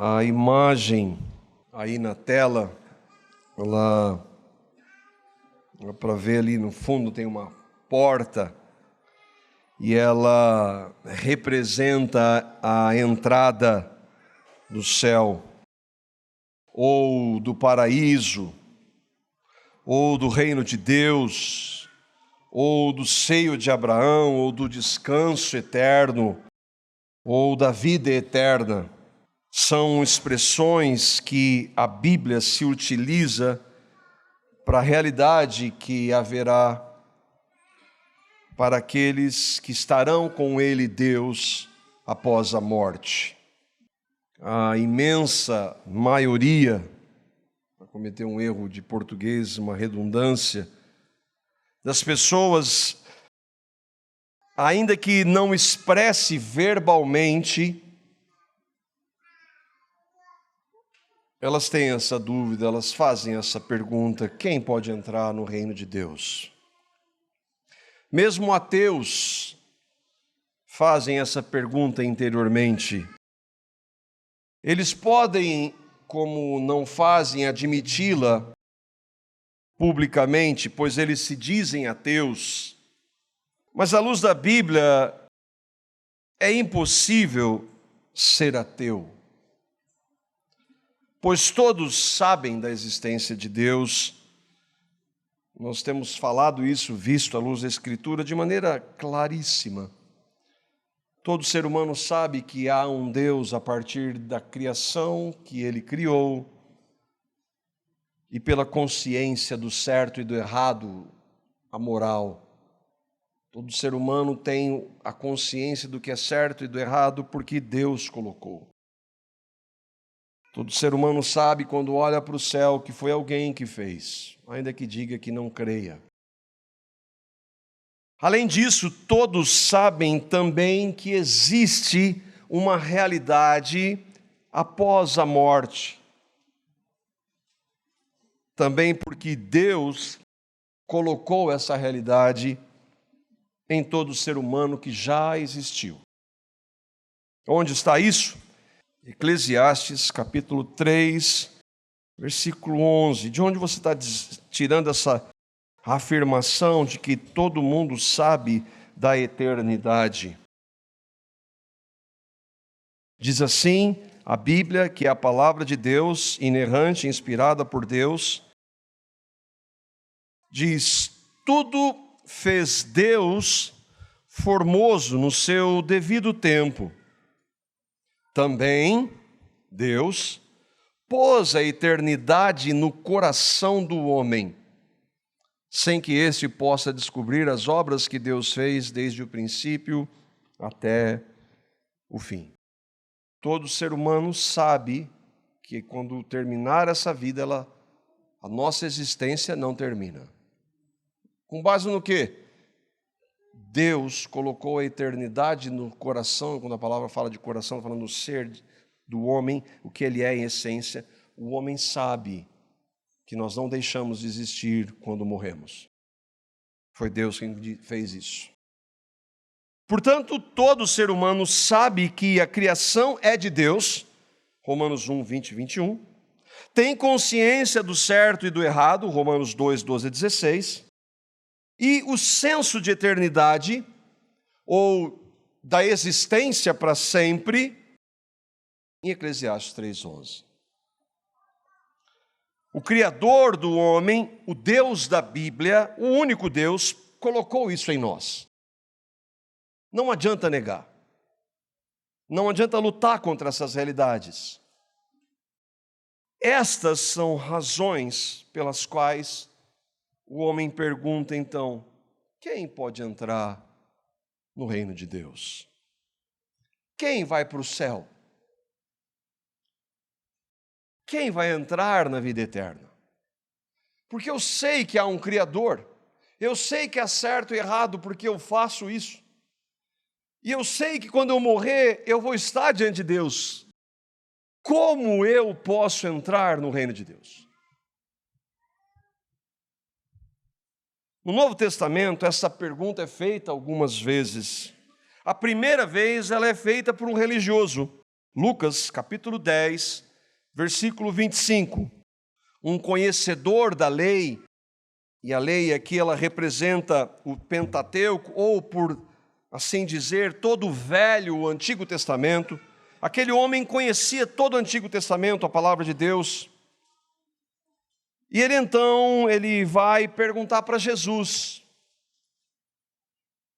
A imagem aí na tela, ela para ver ali no fundo tem uma porta e ela representa a entrada do céu, ou do paraíso, ou do reino de Deus, ou do seio de Abraão, ou do descanso eterno, ou da vida eterna. São expressões que a Bíblia se utiliza para a realidade que haverá para aqueles que estarão com Ele, Deus, após a morte. A imensa maioria, para cometer um erro de português, uma redundância, das pessoas, ainda que não expresse verbalmente, elas têm essa dúvida, elas fazem essa pergunta: quem pode entrar no reino de Deus? Mesmo ateus fazem essa pergunta interiormente. Eles podem, como não fazem, admiti-la publicamente, pois eles se dizem ateus. Mas à luz da Bíblia, é impossível ser ateu, pois todos sabem da existência de Deus. Nós temos falado isso, visto à luz da Escritura, de maneira claríssima. Todo ser humano sabe que há um Deus a partir da criação que Ele criou, e pela consciência do certo e do errado, a moral. Todo ser humano tem a consciência do que é certo e do errado porque Deus colocou. Todo ser humano sabe, quando olha para o céu, que foi alguém que fez, ainda que diga que não creia. Além disso, todos sabem também que existe uma realidade após a morte. Também porque Deus colocou essa realidade em todo ser humano que já existiu. Onde está isso? Eclesiastes, capítulo 3, versículo 11. De onde você está tirando essa afirmação de que todo mundo sabe da eternidade? Diz assim a Bíblia, que é a palavra de Deus, inerrante, inspirada por Deus, diz: tudo fez Deus formoso no seu devido tempo. Também Deus pôs a eternidade no coração do homem, sem que este possa descobrir as obras que Deus fez desde o princípio até o fim. Todo ser humano sabe que quando terminar essa vida, a nossa existência não termina. Com base no quê? Deus colocou a eternidade no coração. Quando a palavra fala de coração, falando do ser do homem, o que ele é em essência. O homem sabe que nós não deixamos de existir quando morremos. Foi Deus quem fez isso. Portanto, todo ser humano sabe que a criação é de Deus, Romanos 1, 20 e 21. Tem consciência do certo e do errado, Romanos 2, 12 e 16. E o senso de eternidade, ou da existência para sempre, em Eclesiastes 3:11. O Criador do homem, o Deus da Bíblia, o único Deus, colocou isso em nós. Não adianta negar. Não adianta lutar contra essas realidades. Estas são razões pelas quais o homem pergunta, então: quem pode entrar no reino de Deus? Quem vai para o céu? Quem vai entrar na vida eterna? Porque eu sei que há um Criador, eu sei que há certo e errado porque eu faço isso, e eu sei que quando eu morrer eu vou estar diante de Deus. Como eu posso entrar no reino de Deus? No Novo Testamento, essa pergunta é feita algumas vezes. A primeira vez ela é feita por um religioso. Lucas, capítulo 10, versículo 25. Um conhecedor da lei, e a lei aqui ela representa o Pentateuco, ou por assim dizer, todo o Velho, o Antigo Testamento. Aquele homem conhecia todo o Antigo Testamento, a palavra de Deus. E ele vai perguntar para Jesus.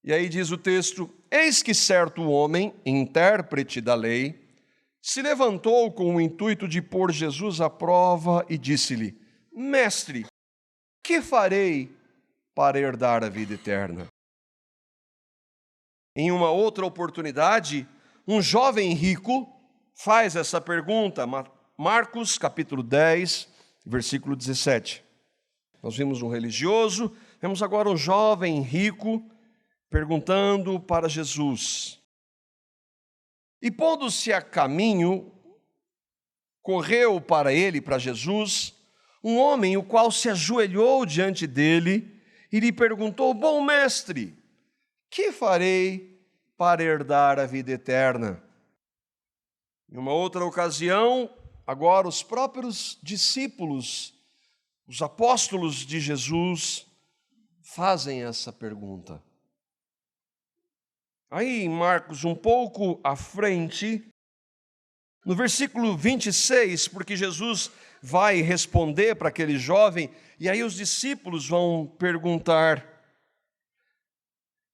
E aí diz o texto: eis que certo homem, intérprete da lei, se levantou com o intuito de pôr Jesus à prova e disse-lhe: mestre, que farei para herdar a vida eterna? Em uma outra oportunidade, um jovem rico faz essa pergunta, Marcos capítulo 10, versículo 17. Nós vimos um religioso, vemos agora um jovem rico perguntando para Jesus. E pondo-se a caminho, correu para ele, para Jesus, um homem o qual se ajoelhou diante dele e lhe perguntou: bom mestre, que farei para herdar a vida eterna? Em uma outra ocasião, agora os próprios discípulos, os apóstolos de Jesus, fazem essa pergunta. Aí em Marcos, um pouco à frente, no versículo 26, porque Jesus vai responder para aquele jovem, e aí os discípulos vão perguntar.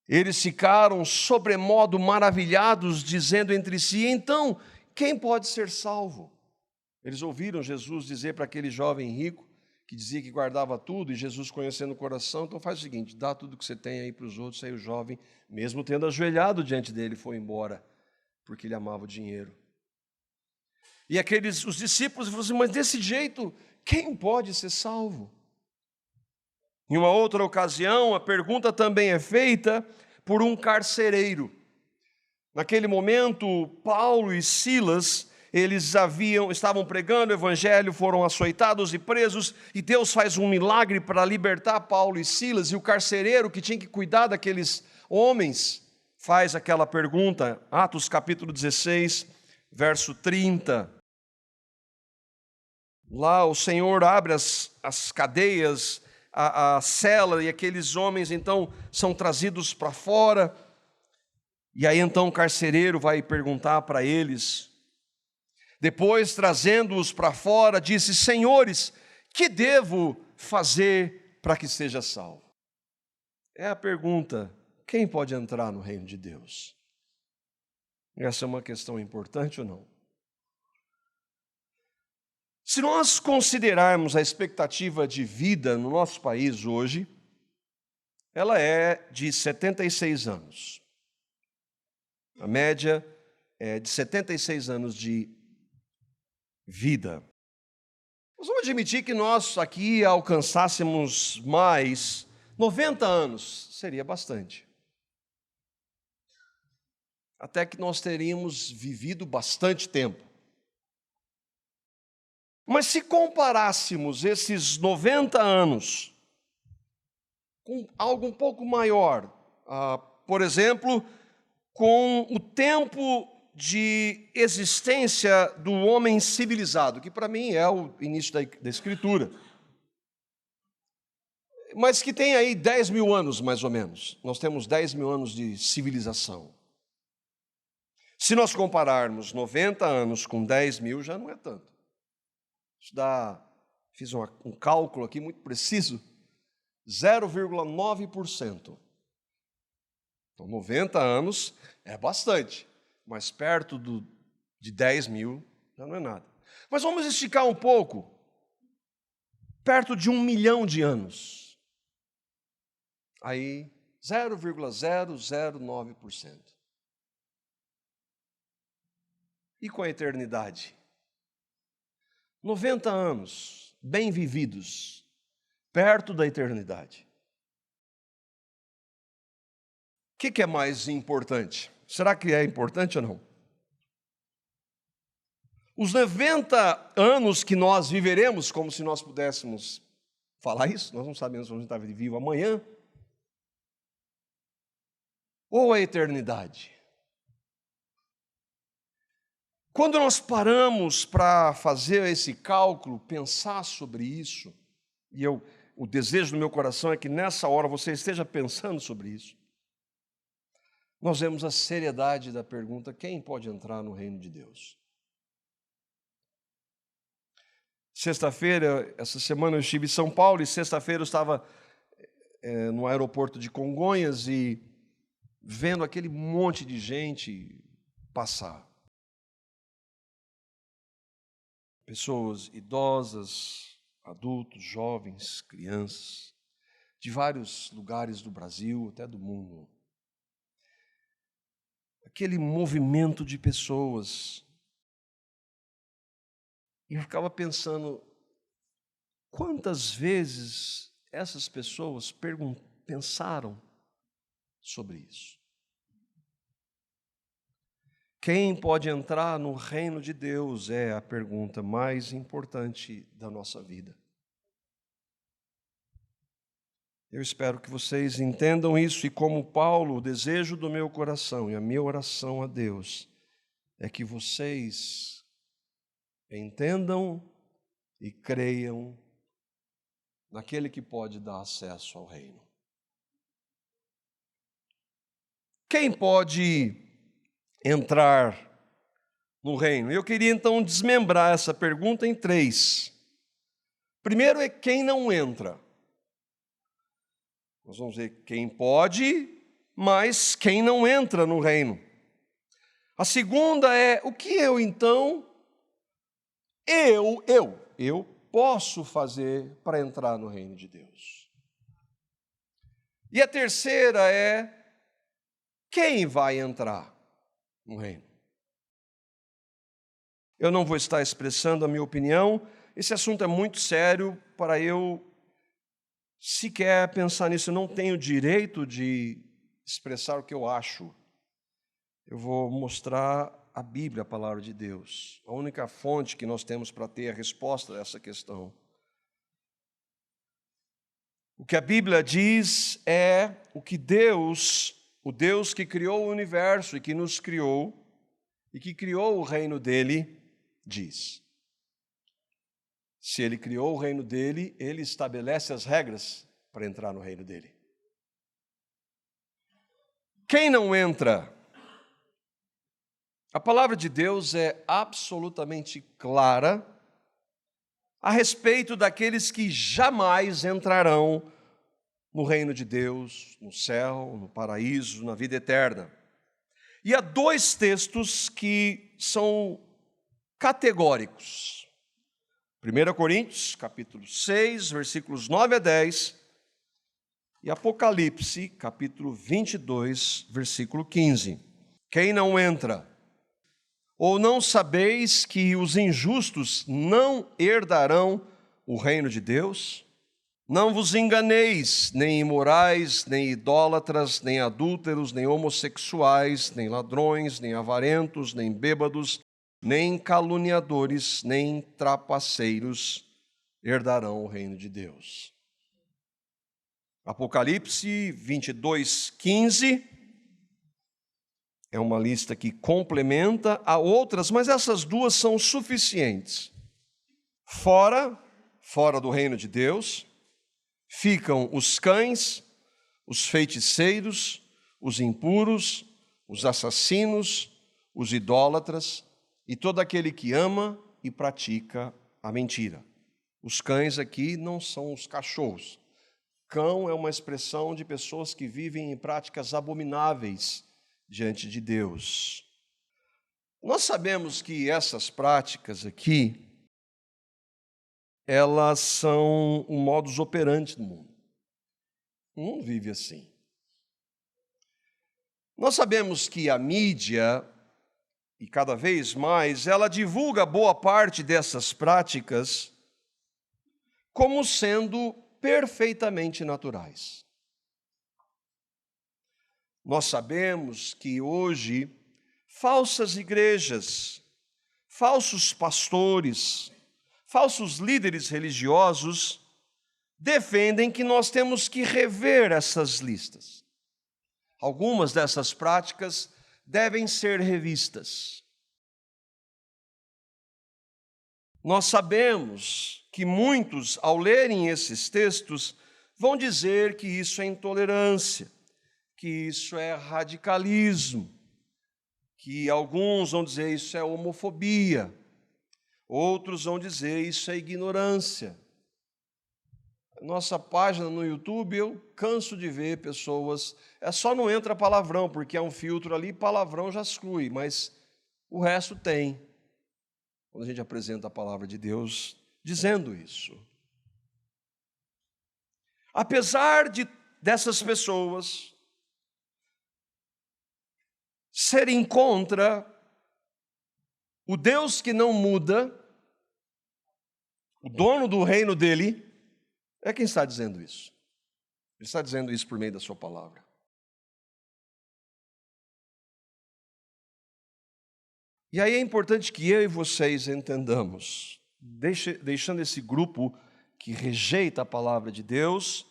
Eles ficaram sobremodo maravilhados, dizendo entre si: então, quem pode ser salvo? Eles ouviram Jesus dizer para aquele jovem rico, que dizia que guardava tudo, e Jesus conhecendo o coração: então faz o seguinte, dá tudo que você tem aí para os outros. Aí o jovem, mesmo tendo ajoelhado diante dele, foi embora, porque ele amava o dinheiro. E os discípulos falaram assim: mas desse jeito, quem pode ser salvo? Em uma outra ocasião, a pergunta também é feita por um carcereiro. Naquele momento, Paulo e Silas, eles estavam pregando o evangelho, foram açoitados e presos, e Deus faz um milagre para libertar Paulo e Silas, e o carcereiro que tinha que cuidar daqueles homens faz aquela pergunta, Atos capítulo 16, verso 30. Lá o Senhor abre as cadeias, a cela, e aqueles homens então são trazidos para fora. E aí então o carcereiro vai perguntar para eles. Depois, trazendo-os para fora, disse: senhores, que devo fazer para que seja salvo? É a pergunta: quem pode entrar no reino de Deus? Essa é uma questão importante ou não? Se nós considerarmos a expectativa de vida no nosso país hoje, ela é de 76 anos. A média é de 76 anos de vida. Nós vamos admitir que nós aqui alcançássemos mais 90 anos, seria bastante. Até que nós teríamos vivido bastante tempo. Mas se comparássemos esses 90 anos com algo um pouco maior, por exemplo, com o tempo de existência do homem civilizado, que para mim é o início da Escritura, mas que tem aí 10 mil anos mais ou menos. Nós temos 10 mil anos de civilização. Se nós compararmos 90 anos com 10 mil, já não é tanto. Isso fiz um cálculo aqui muito preciso, 0,9%. Então, 90 anos é bastante, mas perto de 10 mil já não é nada. Mas vamos esticar um pouco, perto de 1 milhão de anos. Aí, 0,009%. E com a eternidade? 90 anos, bem vividos, perto da eternidade. O que é mais importante? Será que é importante ou não? Os 90 anos que nós viveremos, como se nós pudéssemos falar isso, nós não sabemos se vamos estar vivo amanhã, ou a eternidade? Quando nós paramos para fazer esse cálculo, pensar sobre isso, e o desejo do meu coração é que nessa hora você esteja pensando sobre isso, nós vemos a seriedade da pergunta: quem pode entrar no reino de Deus? Sexta-feira, essa semana eu estive em São Paulo, e sexta-feira eu estava no aeroporto de Congonhas e vendo aquele monte de gente passar. Pessoas idosas, adultos, jovens, crianças, de vários lugares do Brasil, até do mundo. Aquele movimento de pessoas. E eu ficava pensando, quantas vezes essas pessoas pensaram sobre isso? Quem pode entrar no reino de Deus é a pergunta mais importante da nossa vida. Eu espero que vocês entendam isso, e como Paulo, o desejo do meu coração e a minha oração a Deus é que vocês entendam e creiam naquele que pode dar acesso ao reino. Quem pode entrar no reino? Eu queria então desmembrar essa pergunta em 3. Primeiro é quem não entra. Nós vamos ver quem pode, mas quem não entra no reino. A segunda é o que eu então, eu posso fazer para entrar no reino de Deus. E a terceira é quem vai entrar no reino. Eu não vou estar expressando a minha opinião, esse assunto é muito sério para eu sequer pensar nisso. Eu não tenho direito de expressar o que eu acho. Eu vou mostrar a Bíblia, a palavra de Deus, a única fonte que nós temos para ter a resposta a essa questão. O que a Bíblia diz é o que Deus, o Deus que criou o universo e que nos criou, e que criou o reino dele, diz. Se ele criou o reino dele, ele estabelece as regras para entrar no reino dele. Quem não entra? A palavra de Deus é absolutamente clara a respeito daqueles que jamais entrarão no reino de Deus, no céu, no paraíso, na vida eterna. E há 2 textos que são categóricos. 1 Coríntios, capítulo 6, versículos 9 a 10, e Apocalipse, capítulo 22, versículo 15. Quem não entra? Ou não sabeis que os injustos não herdarão o reino de Deus? Não vos enganeis, nem imorais, nem idólatras, nem adúlteros, nem homossexuais, nem ladrões, nem avarentos, nem bêbados, nem caluniadores, nem trapaceiros herdarão o reino de Deus. Apocalipse 22, 15 é uma lista que complementa a outras, mas essas 2 são suficientes. Fora do reino de Deus, ficam os cães, os feiticeiros, os impuros, os assassinos, os idólatras e todo aquele que ama e pratica a mentira. Os cães aqui não são os cachorros. Cão é uma expressão de pessoas que vivem em práticas abomináveis diante de Deus. Nós sabemos que essas práticas aqui, elas são um modus operandi do mundo. O mundo vive assim. Nós sabemos que a mídia, e cada vez mais, ela divulga boa parte dessas práticas como sendo perfeitamente naturais. Nós sabemos que hoje falsas igrejas, falsos pastores, falsos líderes religiosos defendem que nós temos que rever essas listas. Algumas dessas práticas devem ser revistas. Nós sabemos que muitos, ao lerem esses textos, vão dizer que isso é intolerância, que isso é radicalismo, que alguns vão dizer isso é homofobia, outros vão dizer isso é ignorância. Nossa página no YouTube, eu canso de ver pessoas, só não entra palavrão, porque é um filtro ali, palavrão já exclui, mas o resto tem. Quando a gente apresenta a palavra de Deus dizendo isso. Apesar dessas pessoas serem contra o Deus que não muda, o dono do reino dele, é quem está dizendo isso. Ele está dizendo isso por meio da sua palavra. E aí é importante que eu e vocês entendamos, deixando esse grupo que rejeita a palavra de Deus,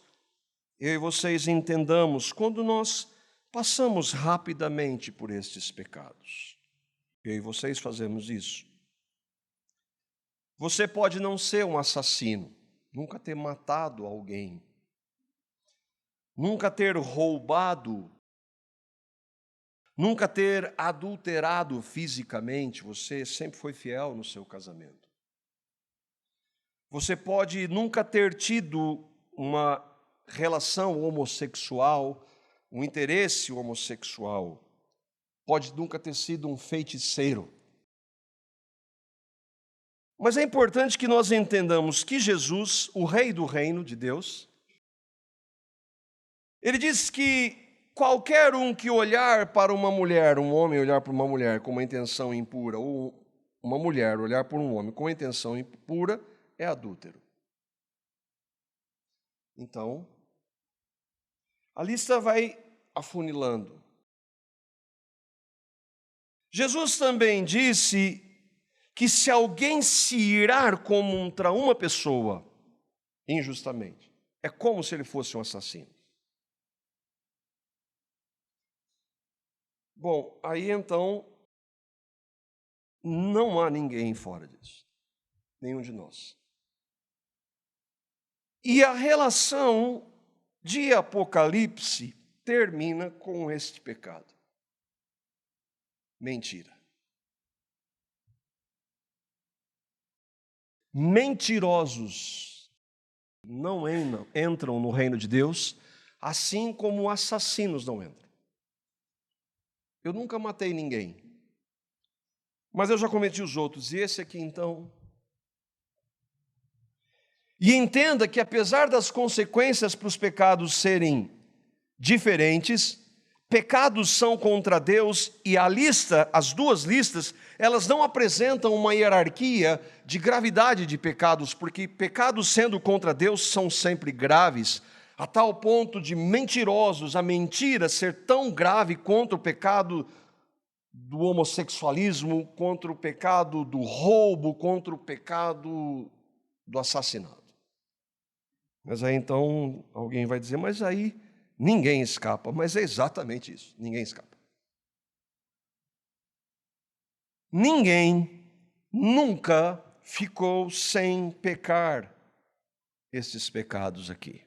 eu e vocês entendamos quando nós passamos rapidamente por estes pecados. Eu e vocês fazemos isso. Você pode não ser um assassino, nunca ter matado alguém, nunca ter roubado, nunca ter adulterado fisicamente, você sempre foi fiel no seu casamento. Você pode nunca ter tido uma relação homossexual, um interesse homossexual. Pode nunca ter sido um feiticeiro. Mas é importante que nós entendamos que Jesus, o Rei do Reino de Deus, ele diz que qualquer um que olhar para uma mulher, um homem olhar para uma mulher com uma intenção impura, ou uma mulher olhar para um homem com uma intenção impura, é adúltero. Então, a lista vai afunilando. Jesus também disse que se alguém se irar contra uma pessoa injustamente, é como se ele fosse um assassino. Bom, aí então, não há ninguém fora disso, nenhum de nós. E a relação de Apocalipse termina com este pecado. Mentira. Mentirosos não entram no reino de Deus, assim como assassinos não entram. Eu nunca matei ninguém, mas eu já cometi os outros, e esse aqui então. E entenda que apesar das consequências para os pecados serem diferentes, pecados são contra Deus, e as duas listas, elas não apresentam uma hierarquia de gravidade de pecados, porque pecados sendo contra Deus são sempre graves, a tal ponto de mentirosos, a mentira ser tão grave contra o pecado do homossexualismo, contra o pecado do roubo, contra o pecado do assassinato. Mas aí então alguém vai dizer, mas aí ninguém escapa. Mas é exatamente isso, ninguém escapa. Ninguém nunca ficou sem pecar esses pecados aqui.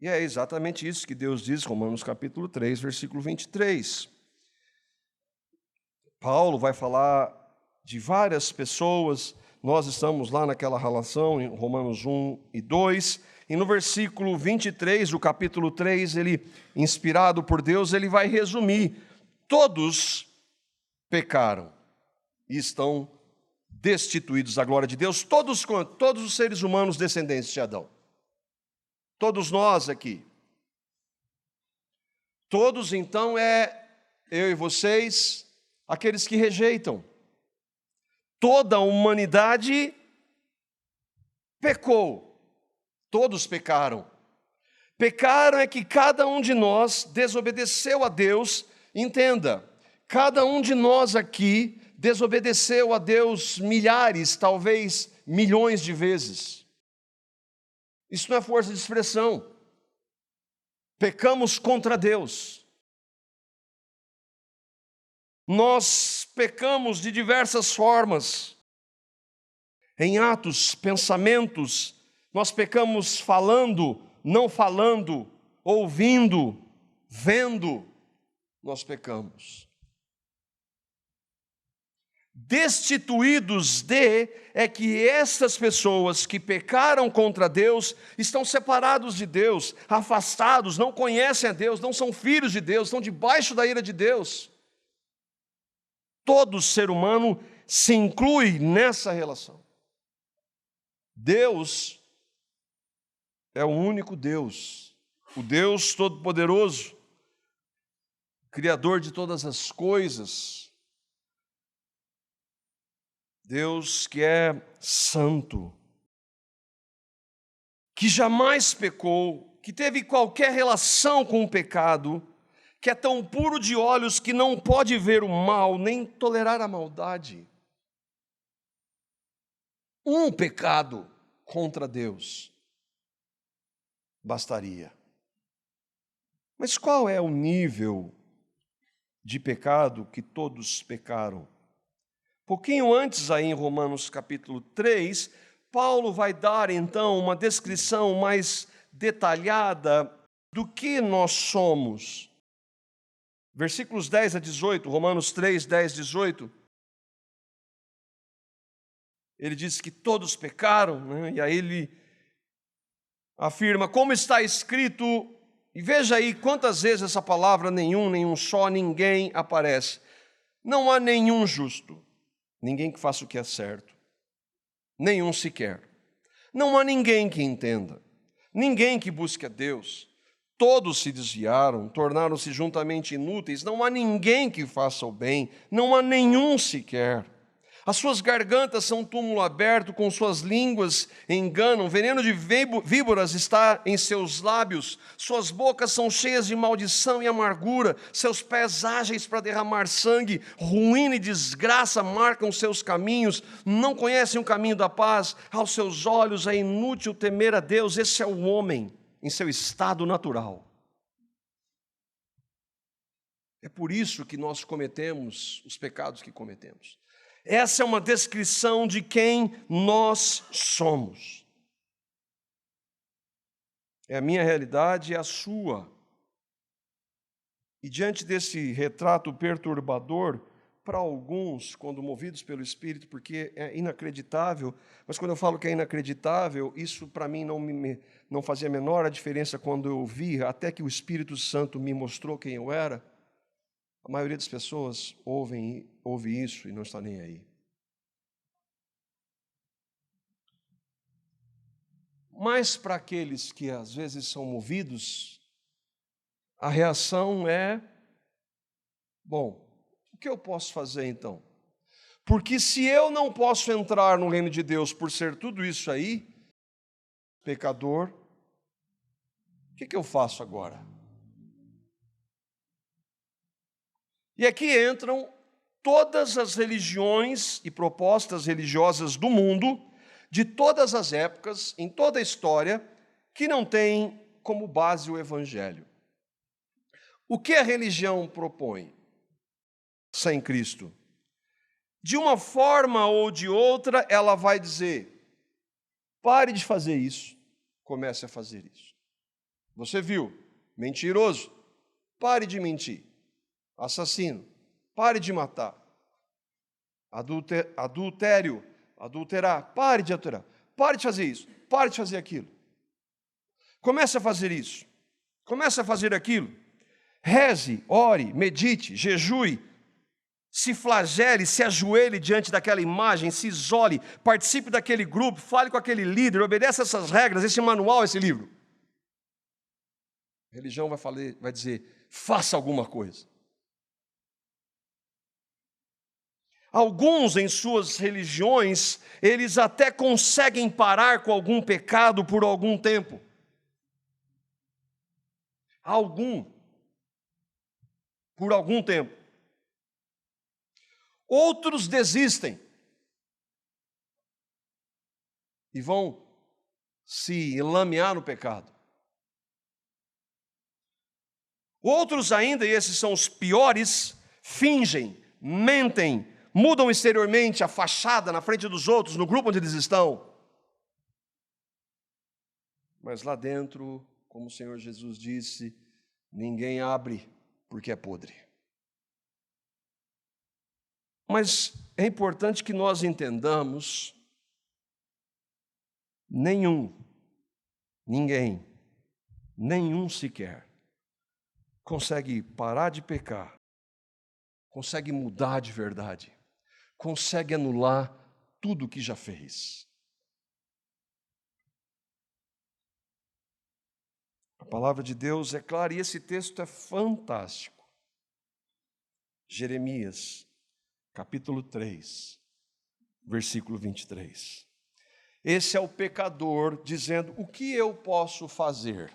E é exatamente isso que Deus diz, Romanos capítulo 3, versículo 23. Paulo vai falar de várias pessoas, nós estamos lá naquela relação, em Romanos 1 e 2, e no versículo 23 do capítulo 3, ele, inspirado por Deus, ele vai resumir: todos pecaram e estão destituídos da glória de Deus, todos os seres humanos descendentes de Adão. Todos nós aqui. Todos, então, eu e vocês, aqueles que rejeitam. Toda a humanidade pecou. Todos pecaram. Pecaram é que cada um de nós desobedeceu a Deus. Entenda, cada um de nós aqui desobedeceu a Deus milhares, talvez milhões de vezes. Isso não é força de expressão. Pecamos contra Deus. Nós pecamos de diversas formas. Em atos, pensamentos, nós pecamos falando, não falando, ouvindo, vendo, nós pecamos. Destituídos de é que essas pessoas que pecaram contra Deus estão separados de Deus, afastados, não conhecem a Deus, não são filhos de Deus, estão debaixo da ira de Deus. Todo ser humano se inclui nessa relação. Deus é o único Deus, o Deus Todo-Poderoso, Criador de todas as coisas. Deus que é santo, que jamais pecou, que teve qualquer relação com o pecado, que é tão puro de olhos que não pode ver o mal, nem tolerar a maldade. Um pecado contra Deus bastaria. Mas qual é o nível de pecado que todos pecaram? Pouquinho antes, aí em Romanos capítulo 3, Paulo vai dar então uma descrição mais detalhada do que nós somos. Versículos 10 a 18, Romanos 3, 10, 18. Ele diz que todos pecaram, né? E aí ele afirma, como está escrito, e veja aí quantas vezes essa palavra nenhum, nenhum só, ninguém aparece. Não há nenhum justo. Ninguém que faça o que é certo, nenhum sequer. Não há ninguém que entenda, ninguém que busque a Deus. Todos se desviaram, tornaram-se juntamente inúteis. Não há ninguém que faça o bem, não há nenhum sequer. As suas gargantas são túmulo aberto, com suas línguas enganam, veneno de víboras está em seus lábios, suas bocas são cheias de maldição e amargura, seus pés ágeis para derramar sangue, ruína e desgraça marcam seus caminhos, não conhecem o caminho da paz, aos seus olhos é inútil temer a Deus. Esse é o homem em seu estado natural. É por isso que nós cometemos os pecados que cometemos. Essa é uma descrição de quem nós somos. É a minha realidade, é a sua. E diante desse retrato perturbador, para alguns, quando movidos pelo Espírito, porque é inacreditável, mas quando eu falo que é inacreditável, isso para mim não fazia a menor diferença quando eu vi, até que o Espírito Santo me mostrou quem eu era. A maioria das pessoas ouve isso e não está nem aí. Mas para aqueles que às vezes são movidos, a reação é, bom, o que eu posso fazer então? Porque se eu não posso entrar no reino de Deus por ser tudo isso aí, pecador, o que eu faço agora? E aqui entram todas as religiões e propostas religiosas do mundo, de todas as épocas, em toda a história, que não têm como base o Evangelho. O que a religião propõe sem Cristo? De uma forma ou de outra, ela vai dizer, pare de fazer isso, comece a fazer isso. Você viu, mentiroso, pare de mentir. Assassino, pare de matar. Adulterar, pare de adulterar. Pare de fazer isso, pare de fazer aquilo. Comece a fazer isso, comece a fazer aquilo. Reze, ore, medite, jejue, se flagele, se ajoelhe diante daquela imagem, se isole, participe daquele grupo, fale com aquele líder, obedeça essas regras, esse manual, esse livro. A religião vai dizer, faça alguma coisa. Alguns em suas religiões, eles até conseguem parar com algum pecado por algum tempo. Por algum tempo. Outros desistem e vão se enlamear no pecado. Outros ainda, e esses são os piores, fingem, mentem, mudam exteriormente a fachada na frente dos outros, no grupo onde eles estão. Mas lá dentro, como o Senhor Jesus disse, ninguém abre porque é podre. Mas é importante que nós entendamos, ninguém, nenhum sequer, consegue parar de pecar, consegue mudar de verdade, consegue anular tudo o que já fez. A palavra de Deus é clara e esse texto é fantástico. Jeremias, capítulo 3, versículo 23. Esse é o pecador dizendo: o que eu posso fazer?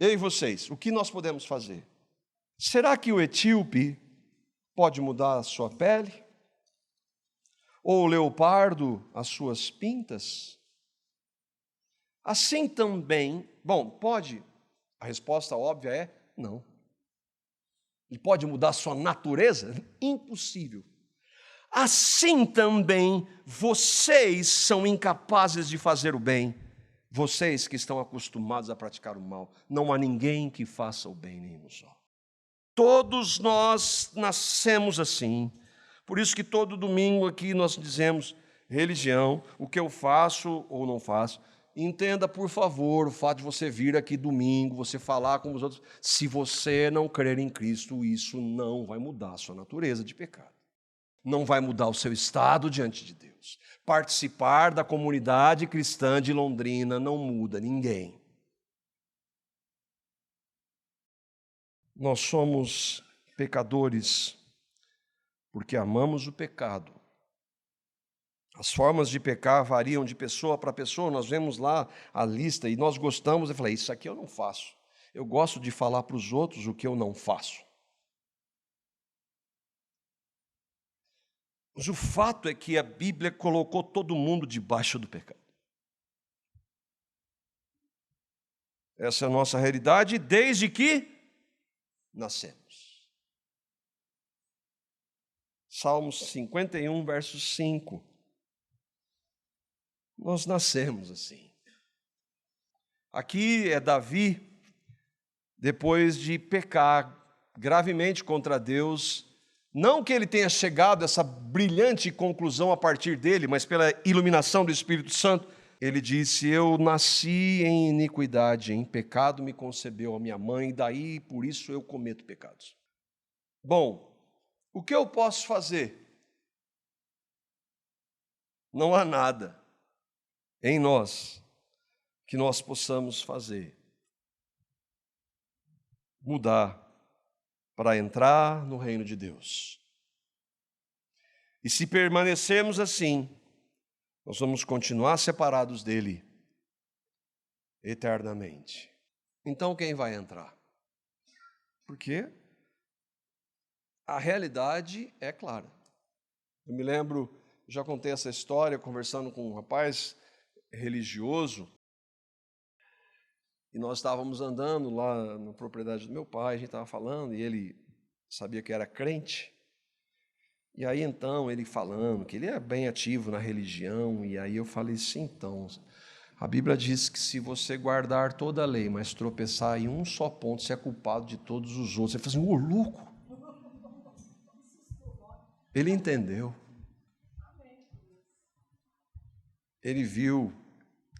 Eu e vocês, o que nós podemos fazer? Será que o etíope pode mudar a sua pele? Ou o leopardo as suas pintas? Assim também, pode? A resposta óbvia é não. Ele pode mudar a sua natureza? Impossível. Assim também vocês são incapazes de fazer o bem, vocês que estão acostumados a praticar o mal. Não há ninguém que faça o bem nem um só. Todos nós nascemos assim. Por isso que todo domingo aqui nós dizemos religião, o que eu faço ou não faço. Entenda, por favor, o fato de você vir aqui domingo, você falar com os outros. Se você não crer em Cristo, isso não vai mudar a sua natureza de pecado. Não vai mudar o seu estado diante de Deus. Participar da comunidade cristã de Londrina não muda ninguém. Nós somos pecadores porque amamos o pecado. As formas de pecar variam de pessoa para pessoa. Nós vemos lá a lista e nós gostamos. Eu falei, isso aqui eu não faço. Eu gosto de falar para os outros o que eu não faço. Mas o fato é que a Bíblia colocou todo mundo debaixo do pecado. Essa é a nossa realidade desde que nascemos. Salmos 51, verso 5. Nós nascemos assim. Aqui é Davi, depois de pecar gravemente contra Deus, não que ele tenha chegado a essa brilhante conclusão a partir dele, mas pela iluminação do Espírito Santo, ele disse: eu nasci em iniquidade, em pecado me concebeu a minha mãe, e daí por isso eu cometo pecados. Bom, o que eu posso fazer? Não há nada em nós que nós possamos fazer. Mudar para entrar no reino de Deus. E se permanecermos assim, nós vamos continuar separados dele eternamente. Então quem vai entrar? Porque a realidade é clara. Eu me lembro, já contei essa história conversando com um rapaz religioso, e nós estávamos andando lá na propriedade do meu pai, a gente estava falando, e ele sabia que era crente. E aí então ele falando que ele é bem ativo na religião, e aí eu falei assim, então, a Bíblia diz que se você guardar toda a lei, mas tropeçar em um só ponto, você é culpado de todos os outros. Ele falou assim, louco. Ele entendeu. Ele viu.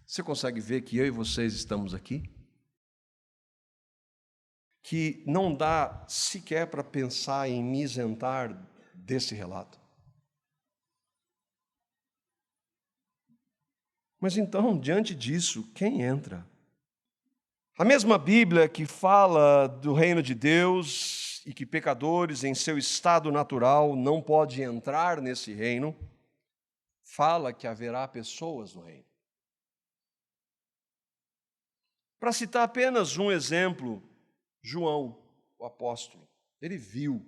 Você consegue ver que eu e vocês estamos aqui? Que não dá sequer para pensar em me isentar desse relato. Mas então, diante disso, quem entra? A mesma Bíblia que fala do reino de Deus e que pecadores em seu estado natural não podem entrar nesse reino, fala que haverá pessoas no reino. Para citar apenas um exemplo, João, o apóstolo, ele viu.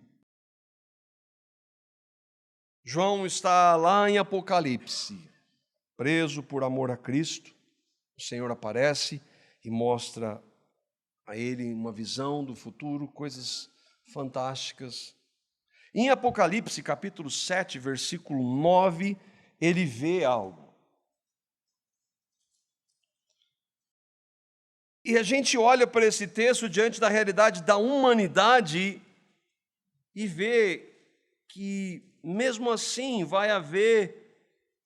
João está lá em Apocalipse, preso por amor a Cristo. O Senhor aparece e mostra a ele uma visão do futuro, coisas fantásticas. Em Apocalipse, capítulo 7, versículo 9, ele vê algo. E a gente olha para esse texto diante da realidade da humanidade e vê que, mesmo assim, vai haver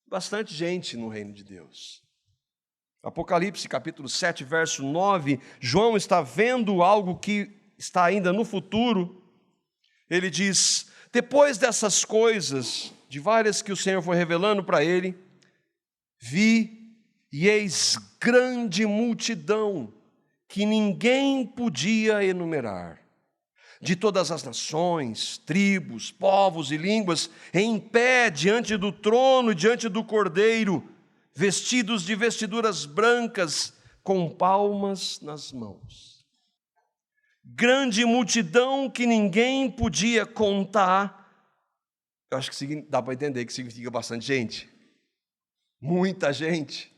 bastante gente no reino de Deus. Apocalipse, capítulo 7, verso 9, João está vendo algo que está ainda no futuro. Ele diz: depois dessas coisas, de várias que o Senhor foi revelando para ele, vi e eis grande multidão que ninguém podia enumerar, de todas as nações, tribos, povos e línguas, em pé diante do trono e diante do Cordeiro, vestidos de vestiduras brancas, com palmas nas mãos. Grande multidão que ninguém podia contar. Eu acho que dá para entender que significa bastante gente. Muita gente.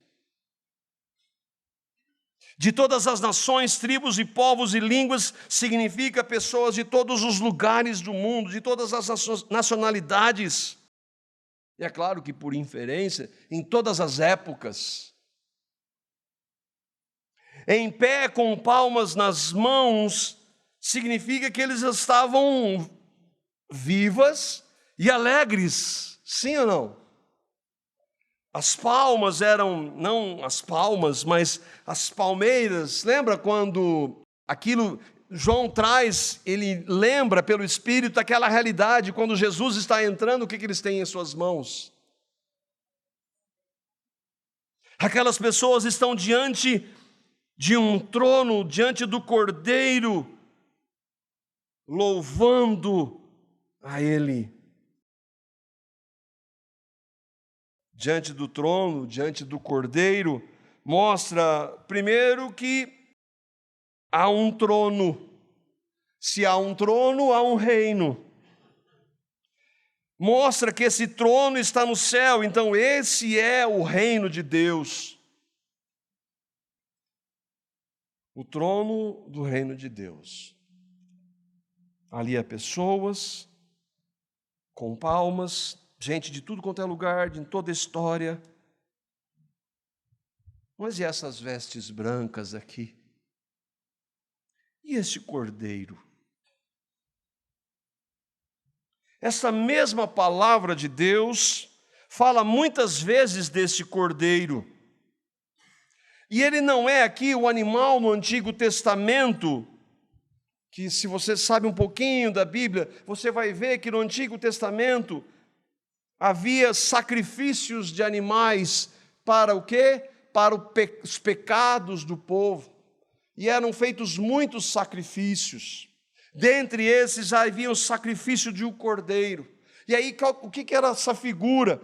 De todas as nações, tribos e povos e línguas, significa pessoas de todos os lugares do mundo, de todas as nacionalidades. E é claro que, por inferência, em todas as épocas. Em pé, com palmas nas mãos, significa que eles estavam vivas e alegres, sim ou não? As palmas eram, não as palmas, mas as palmeiras. Lembra quando aquilo, João traz, ele lembra pelo Espírito aquela realidade, quando Jesus está entrando, o que eles têm em suas mãos? Aquelas pessoas estão diante de um trono, diante do Cordeiro, louvando a Ele. Diante do trono, diante do Cordeiro, mostra primeiro que há um trono. Se há um trono, há um reino. Mostra que esse trono está no céu, então esse é o reino de Deus. O trono do reino de Deus. Ali há pessoas com palmas, gente de tudo quanto é lugar, de toda a história. Mas e essas vestes brancas aqui? E esse cordeiro? Essa mesma palavra de Deus fala muitas vezes desse cordeiro. E ele não é aqui o animal no Antigo Testamento, que se você sabe um pouquinho da Bíblia, você vai ver que no Antigo Testamento havia sacrifícios de animais para o quê? Para os pecados do povo. E eram feitos muitos sacrifícios. Dentre esses havia o sacrifício de um cordeiro. E aí, o que era essa figura?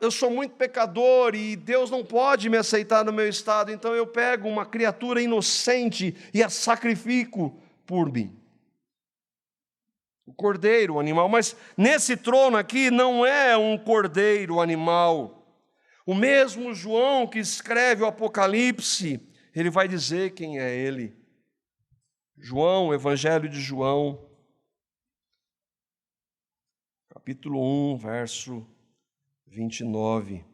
Eu sou muito pecador e Deus não pode me aceitar no meu estado, então eu pego uma criatura inocente e a sacrifico por mim. O cordeiro, o animal, mas nesse trono aqui não é um cordeiro animal. O mesmo João que escreve o Apocalipse, ele vai dizer quem é ele. João, Evangelho de João, capítulo 1, verso 29.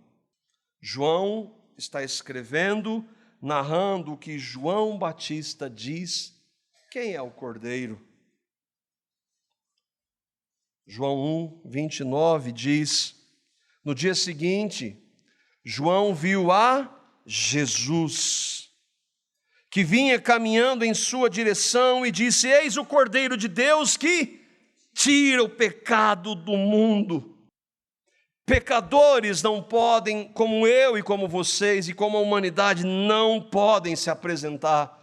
João está escrevendo, narrando o que João Batista diz, quem é o cordeiro. João 1, 29 diz: no dia seguinte, João viu a Jesus, que vinha caminhando em sua direção e disse: eis o Cordeiro de Deus que tira o pecado do mundo. Pecadores não podem, como eu e como vocês e como a humanidade, não podem se apresentar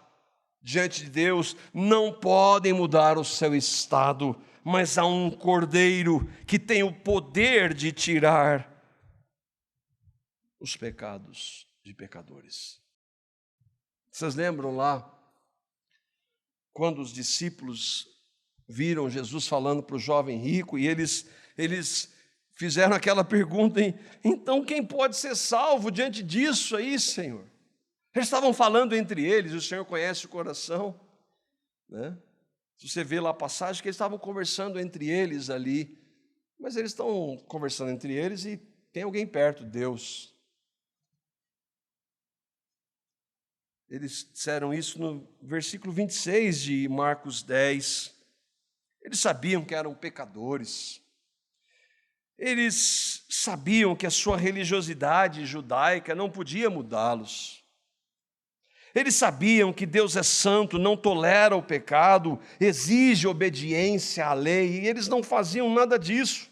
diante de Deus, não podem mudar o seu estado, mas há um Cordeiro que tem o poder de tirar os pecados de pecadores. Vocês lembram lá, quando os discípulos viram Jesus falando para o jovem rico, e eles fizeram aquela pergunta: então quem pode ser salvo diante disso aí, Senhor? Eles estavam falando entre eles, o Senhor conhece o coração, né? Você vê lá a passagem que eles estavam conversando entre eles ali, mas eles estão conversando entre eles e tem alguém perto, Deus. Eles disseram isso no versículo 26 de Marcos 10. Eles sabiam que eram pecadores. Eles sabiam que a sua religiosidade judaica não podia mudá-los. Eles sabiam que Deus é santo, não tolera o pecado, exige obediência à lei, e eles não faziam nada disso.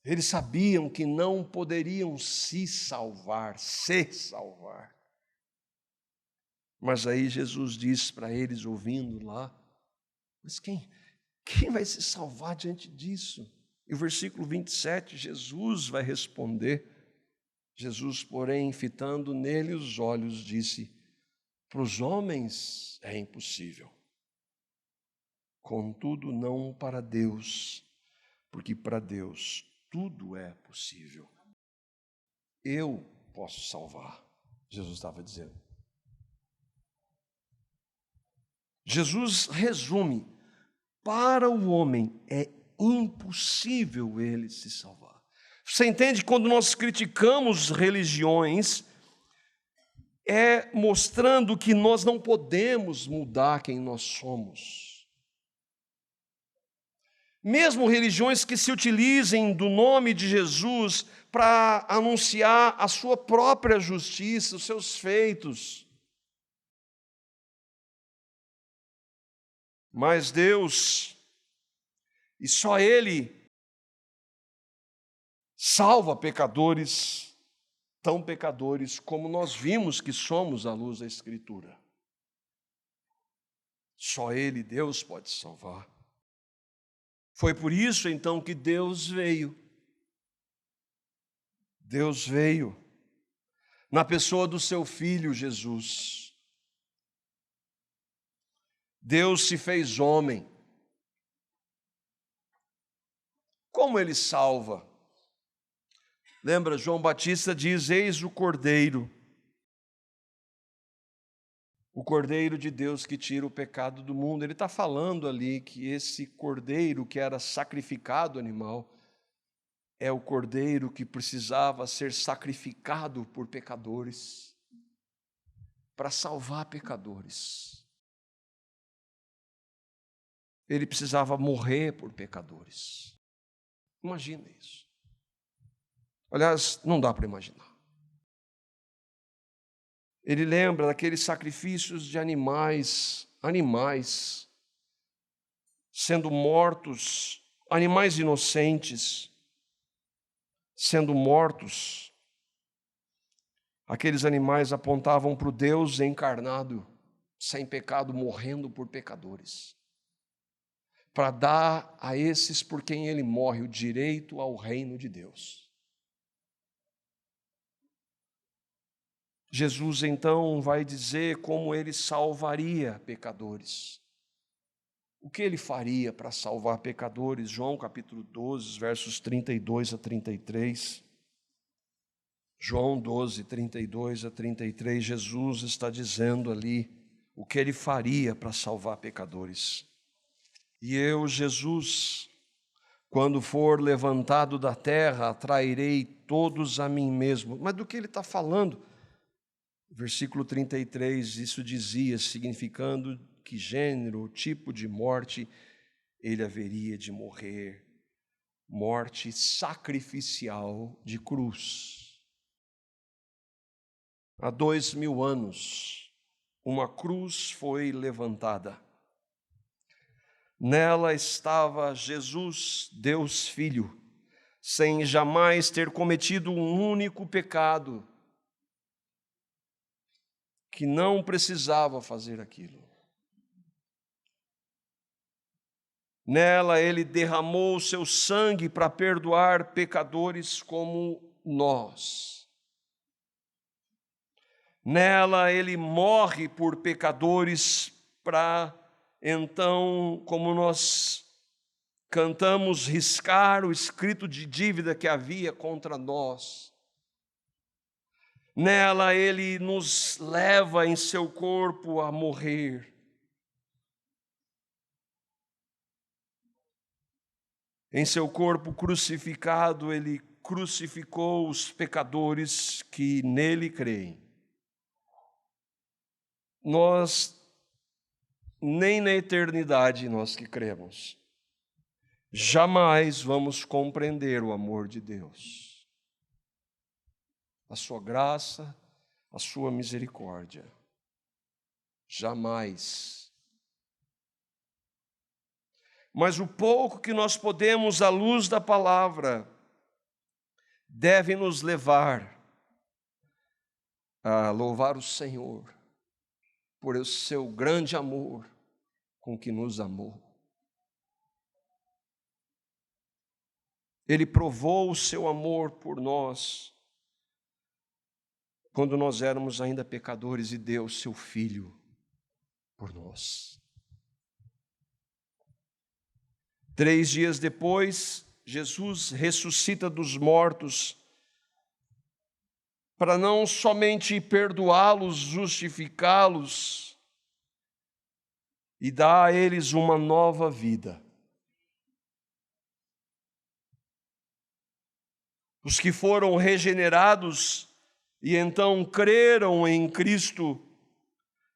Eles sabiam que não poderiam se salvar. Mas aí Jesus disse para eles, ouvindo lá, mas quem vai se salvar diante disso? E o versículo 27, Jesus vai responder. Jesus, porém, fitando nele os olhos, disse, para os homens é impossível, contudo não para Deus, porque para Deus tudo é possível. Eu posso salvar, Jesus estava dizendo. Jesus resume, para o homem é impossível ele se salvar. Você entende que quando nós criticamos religiões, é mostrando que nós não podemos mudar quem nós somos. Mesmo religiões que se utilizem do nome de Jesus para anunciar a sua própria justiça, os seus feitos. Mas Deus, e só Ele, salva pecadores, tão pecadores como nós vimos que somos à luz da Escritura. Só Ele, Deus, pode salvar. Foi por isso, então, que Deus veio. Deus veio na pessoa do seu Filho Jesus. Deus se fez homem. Como Ele salva? Lembra, João Batista diz, eis o Cordeiro de Deus que tira o pecado do mundo. Ele está falando ali que esse Cordeiro que era sacrificado animal, é o Cordeiro que precisava ser sacrificado por pecadores, para salvar pecadores. Ele precisava morrer por pecadores. Imagina isso. Aliás, não dá para imaginar. Ele lembra daqueles sacrifícios de animais sendo mortos, animais inocentes sendo mortos. Aqueles animais apontavam para o Deus encarnado, sem pecado, morrendo por pecadores, para dar a esses por quem ele morre o direito ao reino de Deus. Jesus então vai dizer como ele salvaria pecadores. O que ele faria para salvar pecadores? João capítulo 12, versos 32 a 33. João 12, 32 a 33, Jesus está dizendo ali o que ele faria para salvar pecadores. E eu, Jesus, quando for levantado da terra, atrairei todos a mim mesmo. Mas do que ele está falando? Versículo 33, isso dizia, significando que gênero, tipo de morte ele haveria de morrer, morte sacrificial de cruz. Há 2000 anos, uma cruz foi levantada. Nela estava Jesus, Deus Filho, sem jamais ter cometido um único pecado, que não precisava fazer aquilo. Nela ele derramou o seu sangue para perdoar pecadores como nós. Nela ele morre por pecadores para, então, como nós cantamos, riscar o escrito de dívida que havia contra nós. Nela ele nos leva em seu corpo a morrer. Em seu corpo crucificado, ele crucificou os pecadores que nele creem. Nós, nem na eternidade, nós que cremos, jamais vamos compreender o amor de Deus, a sua graça, a sua misericórdia. Jamais. Mas o pouco que nós podemos, à luz da palavra, deve nos levar a louvar o Senhor por o seu grande amor com que nos amou. Ele provou o seu amor por nós quando nós éramos ainda pecadores e deu o seu Filho por nós. 3 dias depois, Jesus ressuscita dos mortos para não somente perdoá-los, justificá-los e dar a eles uma nova vida. Os que foram regenerados e então creram em Cristo,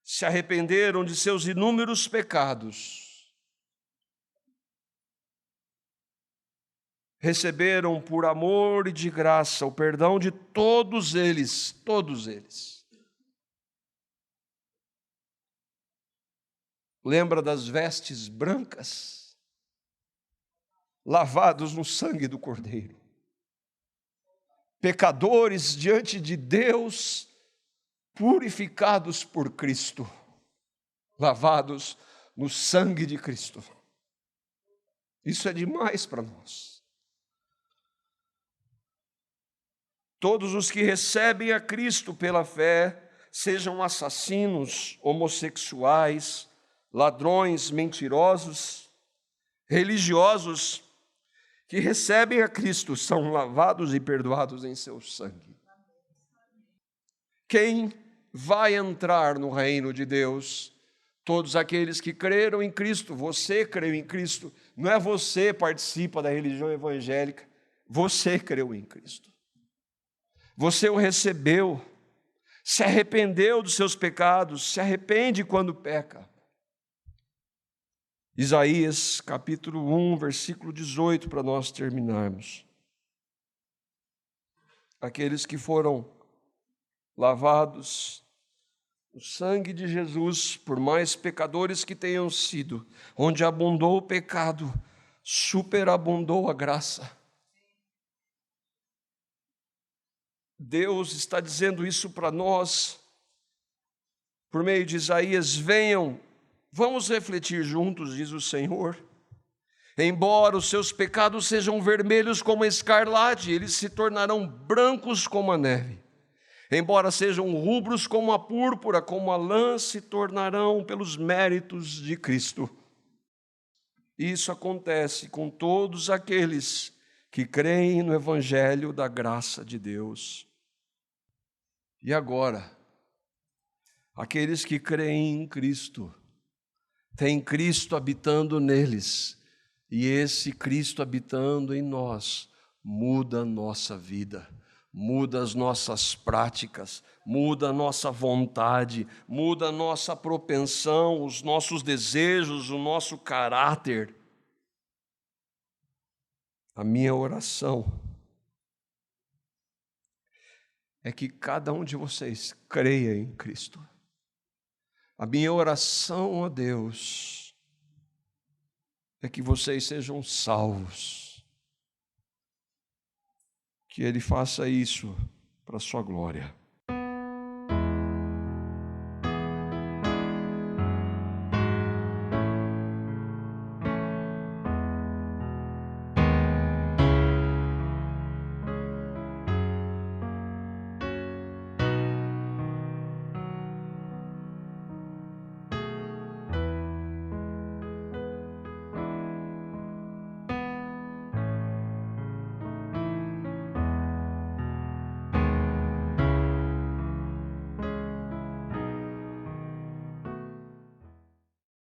se arrependeram de seus inúmeros pecados, receberam por amor e de graça o perdão de todos eles, todos eles. Lembra das vestes brancas, lavados no sangue do Cordeiro. Pecadores diante de Deus, purificados por Cristo, lavados no sangue de Cristo. Isso é demais para nós. Todos os que recebem a Cristo pela fé, sejam assassinos, homossexuais, ladrões, mentirosos, religiosos, que recebem a Cristo, são lavados e perdoados em seu sangue. Quem vai entrar no reino de Deus? Todos aqueles que creram em Cristo. Você creu em Cristo. Não é você que participa da religião evangélica. Você creu em Cristo. Você o recebeu, se arrependeu dos seus pecados, se arrepende quando peca. Isaías capítulo 1, versículo 18, para nós terminarmos. Aqueles que foram lavados no sangue de Jesus, por mais pecadores que tenham sido, onde abundou o pecado, superabundou a graça. Deus está dizendo isso para nós, por meio de Isaías: venham, vamos refletir juntos, diz o Senhor. Embora os seus pecados sejam vermelhos como a escarlate, eles se tornarão brancos como a neve. Embora sejam rubros como a púrpura, como a lã, se tornarão pelos méritos de Cristo. Isso acontece com todos aqueles que creem no Evangelho da graça de Deus. E agora, aqueles que creem em Cristo, têm Cristo habitando neles, e esse Cristo habitando em nós muda a nossa vida, muda as nossas práticas, muda a nossa vontade, muda a nossa propensão, os nossos desejos, o nosso caráter. A minha oração é que cada um de vocês creia em Cristo. A minha oração a Deus é que vocês sejam salvos. Que Ele faça isso para a sua glória.